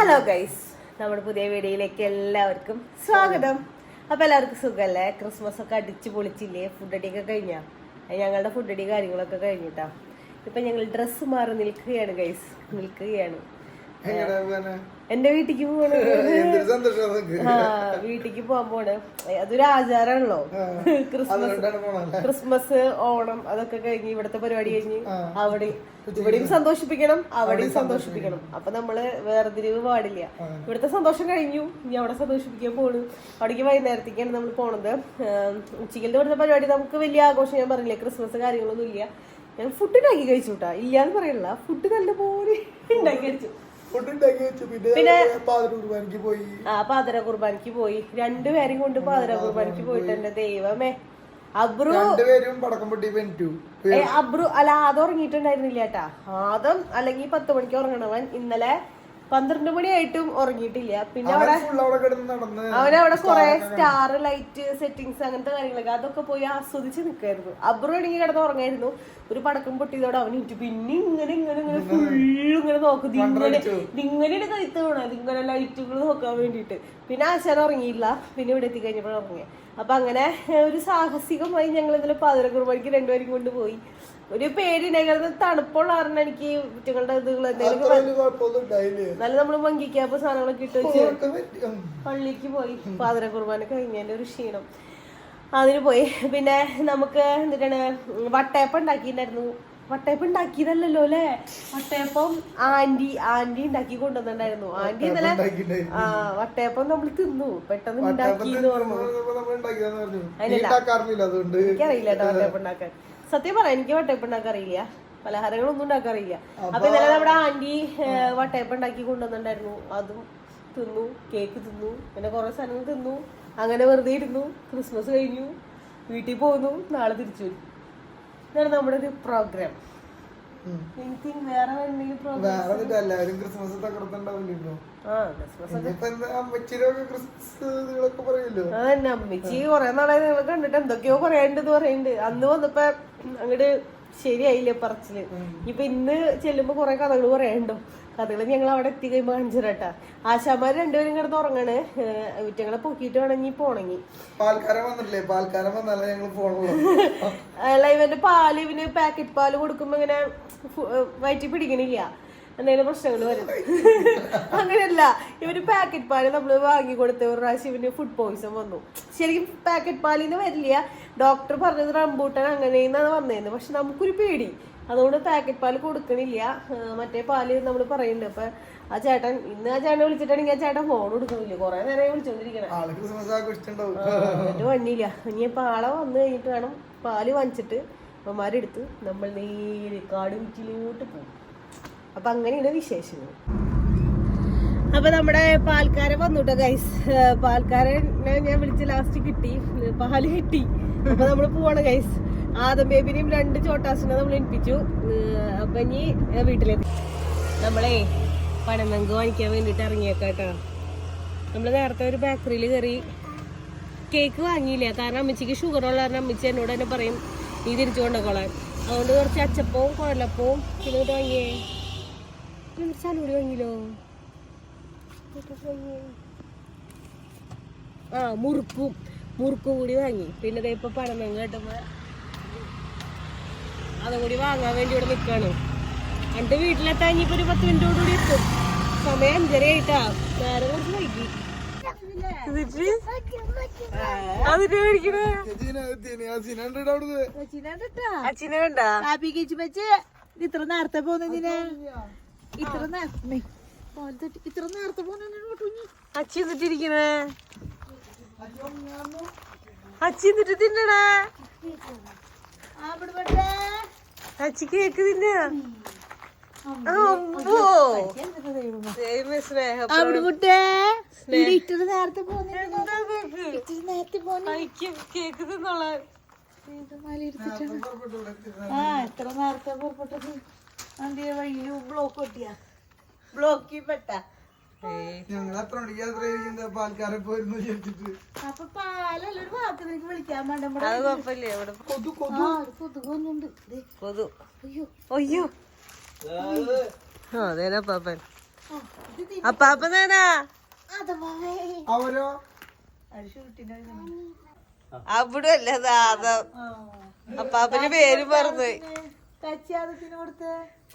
Hello guys, നമ്മുടെ പുതിയ വീഡിയോയിലേക്ക് എല്ലാവർക്കും സ്വാഗതം. അപ്പൊ എല്ലാവർക്കും സുഖല്ലേ? ക്രിസ്മസ് ഒക്കെ അടിച്ചു പൊളിച്ചില്ലേ? ഫുഡ് അടിയൊക്കെ കഴിഞ്ഞാ? ഞങ്ങളുടെ ഫുഡ് അടി കാര്യങ്ങളൊക്കെ കഴിഞ്ഞിട്ടാ. ഇപ്പൊ ഞങ്ങൾ ഡ്രസ്സ് മാറി നിൽക്കുകയാണ് ഗൈസ്, നിൽക്കുകയാണ്. എന്റെ വീട്ടിക്ക് പോണ്. വീട്ടിക്ക് പോകാൻ പോണ്. അതൊരു ആചാരമാണല്ലോ. ക്രിസ്മസ് ഓണം അതൊക്കെ കഴിഞ്ഞ് ഇവിടത്തെ പരിപാടി കഴിഞ്ഞ് ഇവിടെയും സന്തോഷിപ്പിക്കണം, അവിടെയും സന്തോഷിപ്പിക്കണം. അപ്പൊ നമ്മള് വേർതിരിവ് പാടില്ല. ഇവിടുത്തെ സന്തോഷം കഴിഞ്ഞു, ഇനി അവിടെ സന്തോഷിപ്പിക്കാൻ പോണു. അവിടേക്ക് വൈകുന്നേരത്തേക്കാണ് നമ്മൾ പോണത്. ഉച്ചക്കലത്തെ ഇവിടുത്തെ പരിപാടി നമുക്ക് വലിയ ആഘോഷം ഞാൻ പറഞ്ഞില്ലേ, ക്രിസ്മസ് കാര്യങ്ങളൊന്നും ഇല്ല. ഞാൻ ഫുഡ് ഉണ്ടാക്കി കഴിച്ചു കേട്ടാ, ഇല്ലാന്ന് പറയണില്ല. ഫുഡ് നല്ലപോലെ ഉണ്ടാക്കി കഴിച്ചു. പിന്നെ പാതിര കുർബാനക്ക് പോയി, രണ്ടുപേരും കൊണ്ട് പാതിര കുർബാനക്ക് പോയിട്ട് എന്റെ ദൈവമേ. അബ്രു അല്ല, ആദ്യം ഉറങ്ങിയിട്ടുണ്ടായിരുന്നില്ല കേട്ടാ. ആദ്യം അല്ലെങ്കിൽ 10 മണിക്ക് ഉറങ്ങണവൻ ഇന്നലെ 12 മണിയായിട്ടും ഉറങ്ങിയിട്ടില്ല. പിന്നെ അവനവിടെ കുറെ സ്റ്റാർ ലൈറ്റ് സെറ്റിങ്സ് അങ്ങനത്തെ കാര്യങ്ങളൊക്കെ അതൊക്കെ പോയി ആസ്വദിച്ച് നിൽക്കായിരുന്നു. അബ്രു ആണെങ്കിൽ കിടന്ന് ഉറങ്ങായിരുന്നു. ഒരു പടക്കം പൊട്ടിയതോടെ അവൻ ഇട്ടു. പിന്നെ ഇങ്ങനെ ഫുള്ള് ഇങ്ങനെ നോക്കും, ഇങ്ങനെ കഴുത്ത് വേണം, ഇങ്ങനെ ലൈറ്റുകൾ നോക്കാൻ വേണ്ടിയിട്ട്. പിന്നെ ആശാൻ ഉറങ്ങിയില്ല. പിന്നെ ഇവിടെ എത്തിക്കഴിഞ്ഞപ്പോൾ ഉറങ്ങിയ. അപ്പൊ അങ്ങനെ ഒരു സാഹസികമായി ഞങ്ങൾ ഇന്നലെ പാതിര കുർബാനയ്ക്ക് രണ്ടുപേരും കൊണ്ടുപോയി. ഒരു പേടിണ്ടായിരുന്നു, തണുപ്പുള്ള കാരണം എനിക്ക് കുറ്റങ്ങളുടെ ഇതുകൾ എന്തെങ്കിലും നല്ല നമ്മള് മങ്കിക്കാപ്പ് സാധനങ്ങളൊക്കെ ഇട്ട് വെച്ച് പള്ളിക്ക് പോയി. പാതിര കുർബാന കഴിഞ്ഞതിന്റെ ഒരു ക്ഷീണം അതിന് പോയി. പിന്നെ നമുക്ക് എന്തിട്ടാണ് വട്ടയപ്പം ഉണ്ടാക്കിയിട്ടുണ്ടായിരുന്നു. വട്ടയപ്പം ഉണ്ടാക്കിയതല്ലോ അല്ലേ? വട്ടയപ്പം ആന്റി ഉണ്ടാക്കി കൊണ്ടുവന്നിട്ടുണ്ടായിരുന്നു. ആന്റി ഇന്നലെ വട്ടയപ്പം നമ്മൾ തിന്നു. പെട്ടെന്ന് ഉണ്ടാക്കിന്ന് പറഞ്ഞു. എനിക്കറിയില്ല കേട്ടോ വട്ടയപ്പം ഉണ്ടാക്കാൻ. സത്യം പറയാം, എനിക്ക് വട്ടയപ്പം ഉണ്ടാക്കാൻ അറിയില്ല, പലഹാരങ്ങളൊന്നും ഉണ്ടാക്കാറില്ല. അപ്പൊ ഇന്നലെ നമ്മുടെ ആന്റി വട്ടയപ്പം ഉണ്ടാക്കി കൊണ്ടുവന്നിട്ടുണ്ടായിരുന്നു. അതും തിന്നു, കേക്ക് തിന്നു, പിന്നെ കുറെ സാധനങ്ങൾ തിന്നു. അങ്ങനെ വെറുതെ ഇരുന്നു. ക്രിസ്മസ് കഴിഞ്ഞു, വീട്ടിൽ പോകുന്നു, നാളെ തിരിച്ചു വരും. ഇതാണ് നമ്മുടെ ഒരു പ്രോഗ്രാം. വേറെ എന്തെങ്കിലും പ്രോഗ്രാം? അതന്നെ, അമ്മച്ചി കൊറേ നാളായി നിങ്ങൾ കണ്ടിട്ട് എന്തൊക്കെയോ പറയാണ്ടെന്ന് പറയുന്നുണ്ട്. അന്ന് വന്നപ്പോ അങ്ങോട്ട് ശരിയായില്ല പറച്ചില്. ഇപ്പൊ ഇന്ന് ചെല്ലുമ്പോ കൊറേ കഥകൾ പറയാനുണ്ടോ. കഥകൾ ഞങ്ങൾ അവിടെ എത്തി കഴിയുമ്പോ കാണിച്ചിട്ടാ. ആശാമാര് രണ്ടുപേരും കിടന്ന് ഉറങ്ങാണ്. ഉറ്റങ്ങളെ പൊക്കിയിട്ട് വേണമെങ്കിൽ പോണെങ്കിൽ അല്ല, ഇവന്റെ പാല്, ഇവന് പാക്കറ്റ് പാല് കൊടുക്കുമ്പോ ഇങ്ങനെ വയറ്റി പിടിക്കണില്ല, എന്തെങ്കിലും പ്രശ്നങ്ങൾ വരും. അങ്ങനെയല്ല, ഇവന് പാക്കറ്റ് പാല് നമ്മള് വാങ്ങി കൊടുത്ത ഒരു പ്രാവശ്യം ഇവന് ഫുഡ് പോയിസൺ വന്നു. ശരിക്കും പാക്കറ്റ് പാലിന്ന് വരില്ല, ഡോക്ടർ പറഞ്ഞത് റംബൂട്ടാൻ അങ്ങനെയെന്നാണ് വന്നേന്ന്. പക്ഷെ നമുക്കൊരു പേടി, അതുകൊണ്ട് പാക്കറ്റ് പാല് കൊടുക്കണില്ല. മറ്റേ പാല് നമ്മൾ പറയുന്നുണ്ട്. അപ്പൊ ആ ചേട്ടൻ വിളിച്ചിട്ടാണെങ്കിൽ ആ ചേട്ടൻ ഫോൺ കൊടുക്കുന്നില്ല. കൊറേ നേരം വിളിച്ചോണ്ടിരിക്കണേ, എന്നിട്ട് വന്നില്ല. ഇനിയിപ്പോ ആളെ വന്നു കഴിഞ്ഞിട്ട് വേണം പാല് വാങ്ങിച്ചിട്ട് അമ്മമാരെടുത്ത് നമ്മൾ നേരെ കാട് വീട്ടിലോട്ട് പോകും. അപ്പൊ അങ്ങനെയാണ് വിശേഷങ്ങൾ. അപ്പൊ നമ്മുടെ പാൽക്കാരൻ വന്നുട്ടോ ഗൈസ്. പാൽക്കാരനെ ഞാൻ വിളിച്ച് ലാസ്റ്റ് കിട്ടി, പാല് കിട്ടി. അപ്പൊ നമ്മള് പോവാണ് ഗൈസ്. ആദം ബേബിനെയും 2 ചോട്ടാസിനെ നമ്മൾ ഏൽപ്പിച്ചു. അപ്പൊ ഇനി വീട്ടിലെത്തി. നമ്മളെ പനമങ്ക് വാങ്ങിക്കാൻ വേണ്ടിട്ട് ഇറങ്ങിയേക്കാട്ടോ. നമ്മള് നേരത്തെ ഒരു ബേക്കറിയിൽ കയറി കേക്ക് വാങ്ങിയില്ല, കാരണം അമ്മച്ചിക്ക് ഷുഗർ ഉള്ള കാരണം അമ്മച്ചി എന്നോട് തന്നെ പറയും നീ തിരിച്ചു കൊണ്ടുകൊള്ളാൻ. അതുകൊണ്ട് കുറച്ച് അച്ചപ്പവും കുഴലപ്പവും പിന്നെ വാങ്ങിയേ. ചലൂടി വാങ്ങിയില്ലോ. മുറുക്കും കൂടി വാങ്ങി. പിന്നെ ഇപ്പൊ പനമങ്ക് കേട്ടപ്പോ അതും കൂടി വാങ്ങാൻ വേണ്ടി ഇവിടെ നിൽക്കാണ്. എന്റെ വീട്ടിലെത്താൻ ഇനിയിപ്പോ ഒരു 10 മിനിറ്റോടുകൂടി എത്തും. സമയം 5:30 ആയിട്ടാ. നേരെ കുറച്ച് വൈകി. ഇത്ര നേരത്തെ പോന്നെന്തിനാ? ഇത്ര നേരത്തെ പോന്നെ അച്ചി എന്നിട്ടിരിക്കണേ. അച്ചി എന്നിട്ട് തിന്നണേ. അച്ചി കേക്ക് തിന്ന. കേക്ക് തിന്നോളാൻ എത്ര നേരത്തെ പുറപ്പെട്ടത്? വഴിയില് ബ്ലോക്ക് പൊട്ടിയ ബ്ലോക്കിൽ പെട്ട. അപ്പൊ പാലൊരു വാക്കിലേക്ക് വിളിക്കാൻ വേണ്ട. കൊതുകൊന്നുണ്ട്. അയ്യോ അതേനാ പാപ്പൻ. അപ്പാപ്പ നേനാ അവരോ അവിടെ അല്ലേ അപ്പാപ്പന് പേര് പറഞ്ഞു.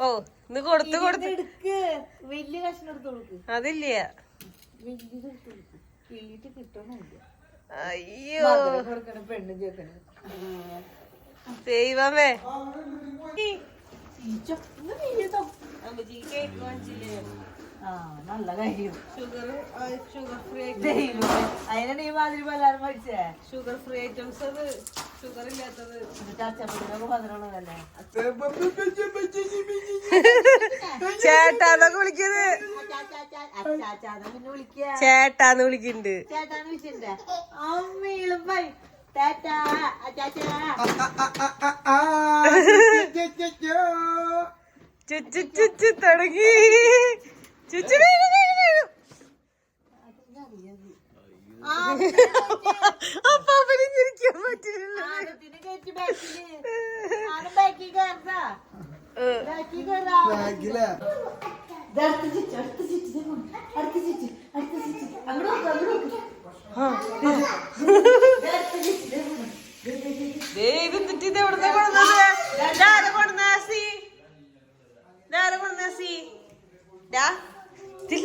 ഓ ഇന്ന് കൊടുത്ത് വലിയ കഷ്ണം എടുത്ത് കൊടുക്ക്. അതില്ല. അയ്യോ പെണ്ണും ചേക്കണ് ദൈവമേ. നല്ല കാര്യം. ഷുഗർ ഫ്രീ അതിനാണ് ഈ മാതിരി പലഹാരം മേടിച്ചേ. ഷുഗർ ഫ്രീ ഐറ്റംസ് അത് ഷുഗർ ഇല്ലാത്തത്. മധുരമുള്ളതല്ലേ. ചേട്ടാന്നൊക്കെ വിളിക്കുന്നത്. ചേട്ടാന്ന് വിളിക്കുന്നുണ്ട്. ചേട്ടാന്ന് വിളിച്ചിട്ടുണ്ടേ. അമ്മയിലും പോയി ചേട്ടാ ചുച്ചു ചുച്ചു തുടങ്ങി. ചുച്ചു അപ്പാപ്പന് ചിരിക്കാൻ പറ്റില്ല.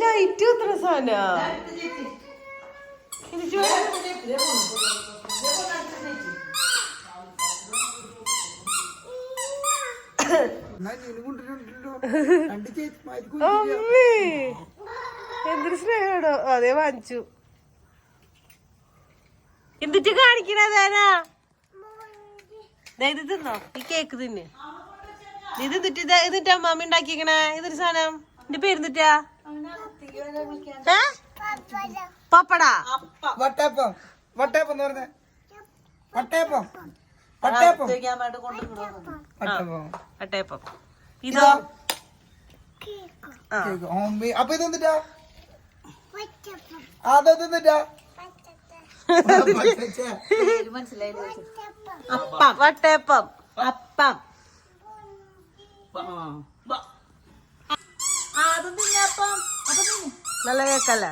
ലൈറ്റ് എത്ര സാധന അമ്മേ എന്തൊരു സ്നേഹടോ. അതേ വാങ്ങിച്ചു. എന്തിട്ട് കാണിക്കണേതാനാ? ഇത് തിന്നോ? ഈ കേക്ക് തിന്ന്. ഇത് എന്നിട്ട് അമ്മാമ്മ ഉണ്ടാക്കിക്കണേ. ഇതൊരു സാധനം. എന്റെ പേരെന്നിട്ടാ? പപ്പടാ. വട്ടയപ്പം. വട്ടയപ്പം എന്ന് പറഞ്ഞ വട്ടയപ്പം. വട്ടയപ്പം. ഇതോ? അപ്പൊ ഇത് എന്നിട്ടാ? അതെന്നിട്ടാ? വട്ടയപ്പം. അപ്പം നല്ല കേക്കല്ലേ?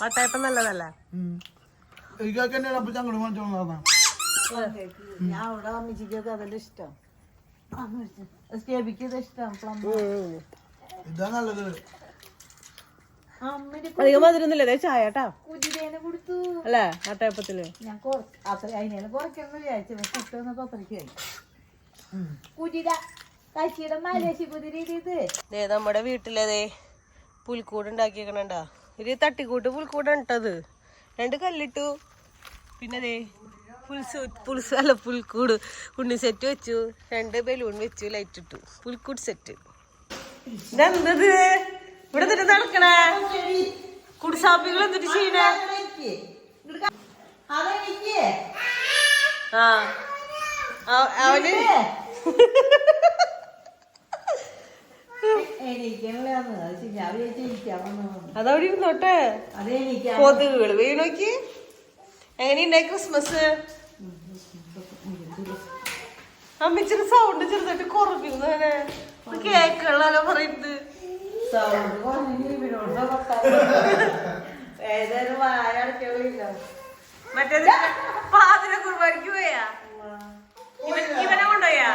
വട്ടയപ്പം നല്ലതല്ലേ? ഞാൻ അവിടെ അമ്മച്ചിക്കൊക്കെ അതെല്ലാം ഇഷ്ടം. സ്റ്റേബിക്ക് ഇഷ്ടം. ഇതാ നല്ലത്. അധികം മധുരൊന്നുമില്ല. ചായട്ടാ കുതിരേനെ കൊടുത്തു അല്ലേ വട്ടയപ്പത്തില്? ഞാൻ അതിനേലും കുറയ്ക്കണം വിചാരിച്ചു. പക്ഷെ ഇട്ടൊന്നപ്പോ അത്രയ്ക്കായി. കുതിര കശിയുടെ മലേശി കുതിര ഇത് നമ്മുടെ വീട്ടിലതേ പുൽക്കൂട് ഉണ്ടാക്കിയേക്കണണ്ടാ. ഇത് തട്ടിക്കൂട്ട് പുൽക്കൂടാണ് ഇട്ടത്. 2 കല്ലിട്ടു. പിന്നെ ദേ പുൽക്കൂട് ഉണ്ണി സെറ്റ് വെച്ചു. 2 ബലൂൺ വെച്ചു. ലൈറ്റ് ഇട്ടു. പുൽക്കൂട് സെറ്റ്. ഇതെന്തത് ഇവിടെ എന്നിട്ട് നടക്കണേ? കുടിസാപ്പികൾ എന്നിട്ട് ചെയ്യണേ? അവന് അതവിടെ ഇരുന്നോട്ടെ. കൊതുകുകള് വീണോക്കി. എങ്ങനെയുണ്ടായി ക്രിസ്മസ്? അമ്മച്ചിന്റെ സൗണ്ട് ചെറുതായിട്ട് കുറഞ്ഞു. കേക്കുകളല്ലോ പറയുന്നത്. ഏതായാലും വായടക്കില്ല. മറ്റേത് പാതിര കുർബാനിക്ക് പോയാ? ഇവനെ കൊണ്ടുപോയാ?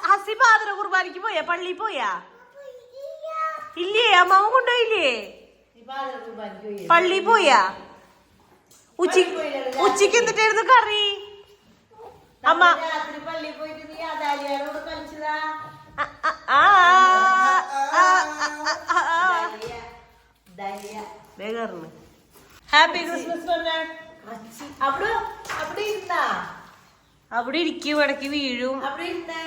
ഹസി പാതിര കുർബാനിക്ക് പോയാ? പള്ളി പോയാ? ഇല്ലേ? അമ്മാവ കൊണ്ടുപോയില്ലേ? പള്ളി പോയാ? ഉച്ചക്ക് എന്നിട്ടായിരുന്നു കറി? അമ്മ പള്ളി പോയിട്ട് നീ അതാലിയോട് കളിച്ചതാ? ഹാപ്പി ക്രിസ്മസ് പറഞ്ഞ അവിടെ ഇരുന്നാ? അവിടെ ഇരിക്കും. ഇടയ്ക്ക് വീഴും. അവിടെ ഇരുന്നേ.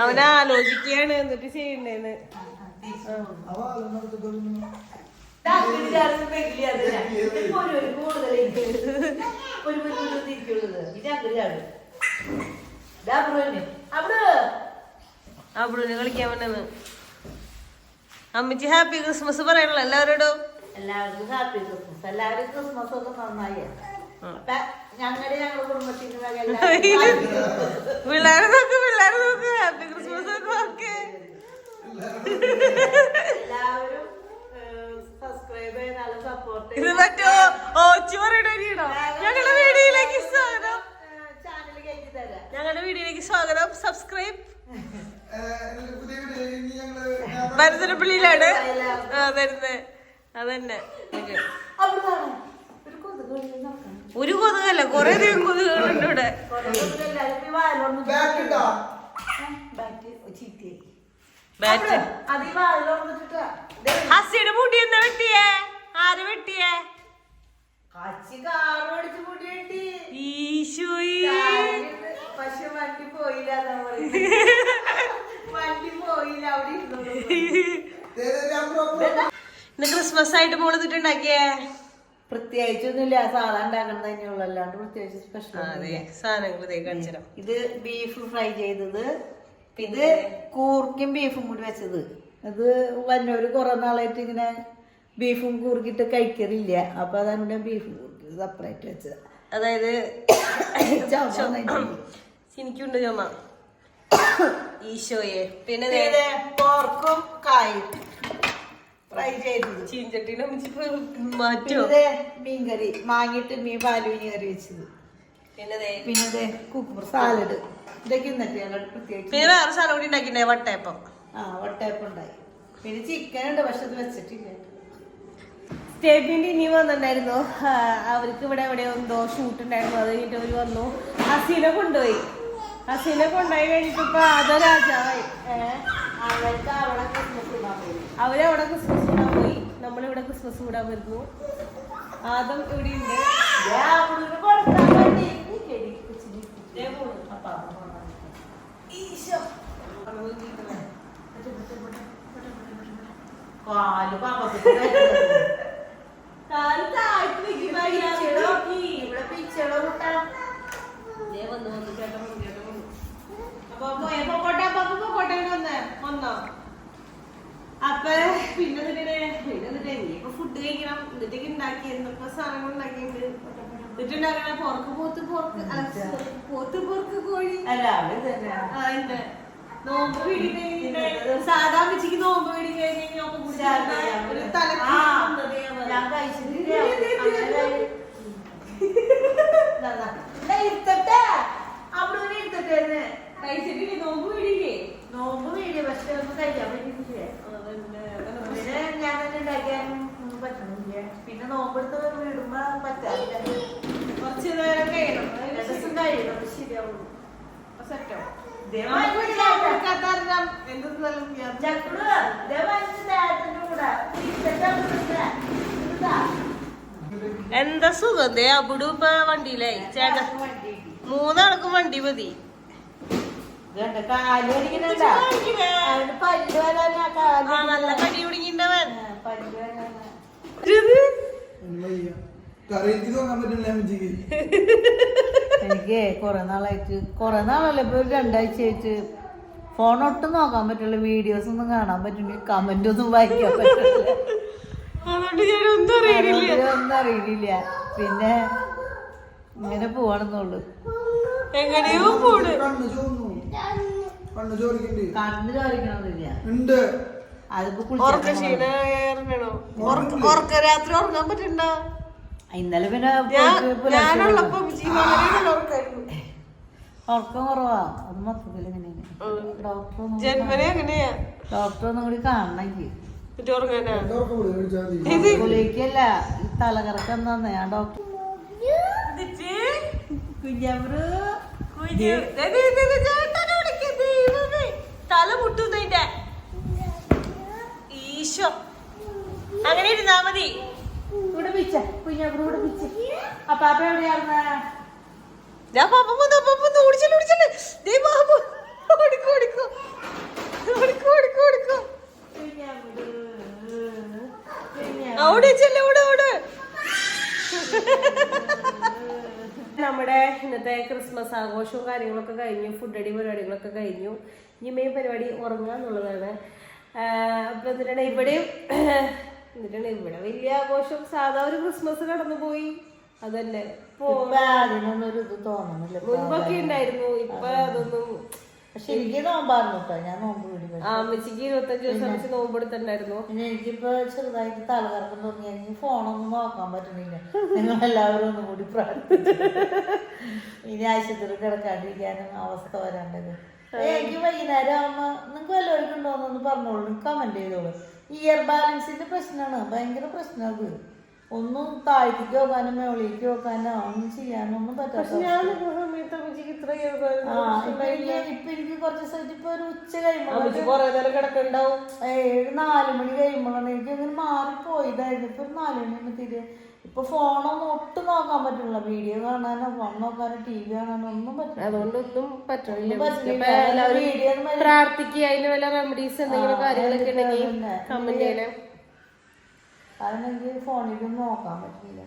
അവൻ ആലോചിക്കുകയാണ് എന്നിട്ട് ചെയ്യണ്ടേന്ന്. അവിടുന്ന് കളിക്കാൻ വേണ്ടെന്ന്. അമ്മച്ചി ഹാപ്പി ക്രിസ്മസ് പറയണല്ലോ എല്ലാവരോടും. എല്ലാവർക്കും ഹാപ്പി ക്രിസ്മസ്. എല്ലാവരും ക്രിസ്മസ് ഒക്കെ നന്നായി. ഞങ്ങളുടെ കുടുംബത്തിന്റെ പിള്ളേരെ നോക്ക് ഹാപ്പി ക്രിസ്മസ് ഒക്കെ ഓക്കെ. എല്ലാവരും സബ്സ്ക്രൈബ് ചെയ്ത് നല്ല സപ്പോർട്ട് ഇത് മറ്റോ ഓച്ചു പറയണോ. ഞങ്ങളുടെ വീഡിയോയിലേക്ക് സ്വാഗതം. ചാനൽ കയറ്റി തരാം. ഞങ്ങളുടെ വീഡിയോയിലേക്ക് സ്വാഗതം. സബ്സ്ക്രൈബ് പുതിയ വീഡിയോ ഭരതനപ്പള്ളിയിലാണ് വരുന്നത്. അതന്നെ അവിടുന്നാണ് ഒരു കൊതുക് നോക്കാം. ഒരു കൊതുകല്ല, കൊറേ അധികം കൊതുകുകളുണ്ട് ഇവിടെ. ബാറ്റ് ഹസിയുടെ മുടി എന്താ വെട്ടിയേ? ആര് വെട്ടിയേ? ഈശോയെ. പക്ഷെ വണ്ടി പോയില്ല. വണ്ടി പോയില്ല, അവിടെ ഇന്ന് ക്രിസ്മസ് ആയിട്ട് മോള് ഇതിട്ടുണ്ടാക്കിയേ? പ്രത്യേകിച്ചൊന്നുമില്ല, സാധാ ഉണ്ടാക്കണം തന്നെയുള്ളൂ, അല്ലാണ്ട് പ്രത്യേകിച്ച് സ്പെഷ്യൽ. സാധനങ്ങൾ കാണിച്ചു. ഇത് ബീഫ് ഫ്രൈ ചെയ്തത്, ഇത് കൂർക്കും ബീഫും കൂടി വെച്ചത്. അത് വന്നവര് കുറെ നാളായിട്ട് ഇങ്ങനെ ബീഫും കൂർക്കിട്ട് കഴിക്കറില്ല, അപ്പൊ അതാണ് ബീഫ് കൂർക്കി സെപ്പറേറ്റ് വെച്ചത്. അതായത് എനിക്കുണ്ട് ചുമ. ഈശോയെ. പിന്നെ പോർക്കും കായും ഫ്രൈ ചെയ്തത്, ചീഞ്ചട്ടിനെ മാറ്റോ. മീൻകറി മാങ്ങിട്ട് മീൻ പാലുവിന് കറി വെച്ചത്. പിന്നെ കുക്കുമ്പർ സാലഡ്. ഇതൊക്കെ ഇന്നത്തെ ഞങ്ങളുടെ പ്രത്യേകിച്ച്. പിന്നെ വേറെ സാധനം കൂടി ഉണ്ടാക്കിണ്ടേ, വട്ടയപ്പം. വട്ടയപ്പം ഉണ്ടായി. പിന്നെ ചിക്കൻ ഉണ്ട്, പക്ഷെ അത് വെച്ചിട്ടില്ല. സ്റ്റേറ്റ്മെന്റ് ഇനി വന്നിട്ടുണ്ടായിരുന്നു. അവർക്ക് ഇവിടെ എവിടെയോ എന്തോ ഷൂട്ട് ഉണ്ടായിരുന്നു. അത് കഴിഞ്ഞിട്ട് അവര് വന്നു. ഹസീനെ കൊണ്ടുപോയി. ഹസീനെ കൊണ്ടുപോയി കഴിഞ്ഞിട്ട് ഇപ്പൊ രാജാവായി. അവർക്ക് അവിടെ ക്രിസ്മസ് ഇടാൻ പോയി. അവരവിടെ ക്രിസ്മസ് കൂടാൻ പോയി, നമ്മളിവിടെ ക്രിസ്മസ് കൂടാൻ വരുന്നു. ആദം ഇവിടെ ഉണ്ട്. അപ്പൊ പിന്നെ ഇനിയിപ്പൊ ഫുഡ് കഴിക്കണം. എന്നിട്ടേക്ക് ഉണ്ടാക്കി എന്തൊക്കെ സാധനങ്ങൾ ഉണ്ടാക്കിയിട്ടുണ്ട്. എന്നിട്ടുണ്ടാക്കണ പോർക്ക് കോഴി നോമ്പ് വീടിന് സാധാ വെച്ചിക്ക് നോമ്പ് വീടി കഴിഞ്ഞ ഒരു കഴിച്ചിട്ടില്ലേ? നോമ്പ് വീടില്ലേ? നോമ്പ് വീഡിയോ പക്ഷെ ഒന്നും കഴിക്കാൻ പറ്റിയിട്ടില്ല. ഞാൻ തന്നെ ഉണ്ടാക്കിയാലും പറ്റണില്ല. പിന്നെ നോമ്പെടുത്ത് വിടുമ്പോ പറ്റാറില്ല. കുറച്ച് നേരം കഴിയണം. ദിവസം കഴിയണം, ശരിയാവുള്ളൂ. സെറ്റോ എന്താ സുഖം. അബുഡു ഇപ്പൊ വണ്ടിയിലായി. ചേട്ടാ 3 ആൾക്കും വണ്ടി മതി. നല്ല കടി കുടുങ്ങിണ്ടവൻ. എനിക്ക് കൊറേ നാളല്ല ഇപ്പൊ 2 ആഴ്ചയായിട്ട് ഫോൺ ഒട്ടും നോക്കാൻ പറ്റില്ല, വീഡിയോസ് ഒന്നും കാണാൻ പറ്റില്ല, കമന്റ് ഒന്നും വായിക്കാൻ പറ്റില്ല. ഒന്നും അറിയില്ല. പിന്നെ ഇങ്ങനെ പോവാണെന്നുള്ളു. എങ്ങനെയോ പോണ്. കണ്ണു ചോദിക്കണമെന്നില്ല. രാത്രി ഉറങ്ങാൻ പറ്റണ്ട. ഇന്നലെ പിന്നെ ഉറക്കം കുറവാ. അത് മൊത്തത്തിൽ ഡോക്ടർ ഒന്നും കൂടി കാണണമെങ്കിൽ ഗുളികല്ല, ഈ തലകറക്കം എന്താന്ന് ഞാൻ ഡോക്ടർ തല മുട്ടുന്നതിന്റെ ഈശോ. അങ്ങനെ ഇരുന്നാ മതി. ഇവിടെ പിച്ച കുഞ്ഞാപ്പൂർ ഇവിടെ പിച്ച. അപ്പാപ്പ എവിടെയായിരുന്ന? ഞാൻ പാപ്പ ഓടിച്ചല്ലേ. നമ്മുടെ ഇന്നത്തെ ക്രിസ്മസ് ആഘോഷവും കാര്യങ്ങളൊക്കെ കഴിഞ്ഞു. ഫുഡ് അടി പരിപാടികളൊക്കെ കഴിഞ്ഞു. ഇനി മെയിൻ പരിപാടി ഉറങ്ങുക എന്നുള്ളതാണ്. അപ്പൊ എന്നിട്ടാണ് ഇവിടെ വലിയ ആഘോഷം. സാധാ ഒരു ക്രിസ്മസ് കടന്നു പോയി. അതല്ലേ ഇപ്പൊ അതിനൊന്നും ഒരു ഇത് തോന്നുന്നില്ല മുൻപൊക്കെ ഉണ്ടായിരുന്നു, ഇപ്പൊ അതൊന്നും. പക്ഷെ എനിക്ക് നോമ്പായിരുന്നു കേട്ടോ, ഞാൻ നോമ്പ് പിടിക്കും. അമ്മച്ചിക്ക് 25 ദിവസം വെച്ച് നോമ്പെടുത്തിട്ടുണ്ടായിരുന്നു. പിന്നെ എനിക്കിപ്പോ ചെറുതായിട്ട് തലകറക്കം തോന്നി, എനിക്ക് ഫോണൊന്നും നോക്കാൻ പറ്റണില്ല. നിങ്ങൾ എല്ലാവരും ഒന്നും കൂടി പ്രാർത്ഥിച്ചു ഇനി ആശുപത്രി കിടക്കാണ്ടിരിക്കാനും അവസ്ഥ വരാണ്ടത്. എനിക്ക് വൈകുന്നേരം ആവുമ്പോ നിങ്ങൾക്ക് വല്ലവർക്കും ഉണ്ടോന്നൊന്ന് പറഞ്ഞോളൂ, കമന്റ് ചെയ്തോളൂ. ഇയർ ബാലൻസിന്റെ പ്രശ്നമാണ്, ഭയങ്കര പ്രശ്നം അത്. ഒന്നും താഴത്തേക്ക് നോക്കാനോ മേളിലേക്ക് നോക്കാനോ ഒന്നും ചെയ്യാനോ ഒന്നും പറ്റാത്ത. ഇപ്പൊ എനിക്ക് കുറച്ച് ദിവസം ഇപ്പൊ ഒരു ഉച്ച കഴിയുമ്പോൾ കിടക്കുന്നുണ്ടാവും. 4 മണി കഴിയുമ്പോഴാണ് എനിക്ക് അങ്ങനെ മാറിപ്പോയതായിരുന്നു. ഇപ്പൊ 4 മണി ആകുമ്പോ ഇപ്പൊ ഫോണൊന്നും ഒട്ടും നോക്കാൻ പറ്റില്ല. വീഡിയോ കാണാനോ ഫോൺ നോക്കാനോ TV കാണാനോ ഒന്നും പറ്റില്ല. അതുകൊണ്ടൊന്നും പറ്റില്ല. പ്രാർത്ഥിക്കുക, അതിന് വല്ല റെമഡീസ് എന്തെങ്കിലും കാര്യങ്ങളൊക്കെ ഉണ്ടെങ്കിൽ കമന്റ് ചെയ്യണം. അതെനിക്ക് ഫോണിലും നോക്കാൻ പറ്റില്ല.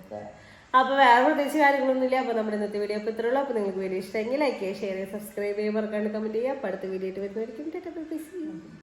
അപ്പൊ വേറെ പ്രത്യേകിച്ച് കാര്യങ്ങളൊന്നുമില്ല. അപ്പൊ നമ്മുടെ ഇന്നത്തെ വീഡിയോ അപ്പൊ ഇത്രയുള്ളൂ. അപ്പൊ നിങ്ങൾക്ക് വീഡിയോ ഇഷ്ടമെങ്കിൽ ലൈക്ക് ചെയ്യുക, ഷെയർ ചെയ്യുക, സബ്സ്ക്രൈബ് ചെയ്യുക, മറക്കാണ്ട് കമന്റ് ചെയ്യുക. അപ്പൊ അടുത്ത വീഡിയോ ആയിട്ട് വരുന്നതായിരിക്കും.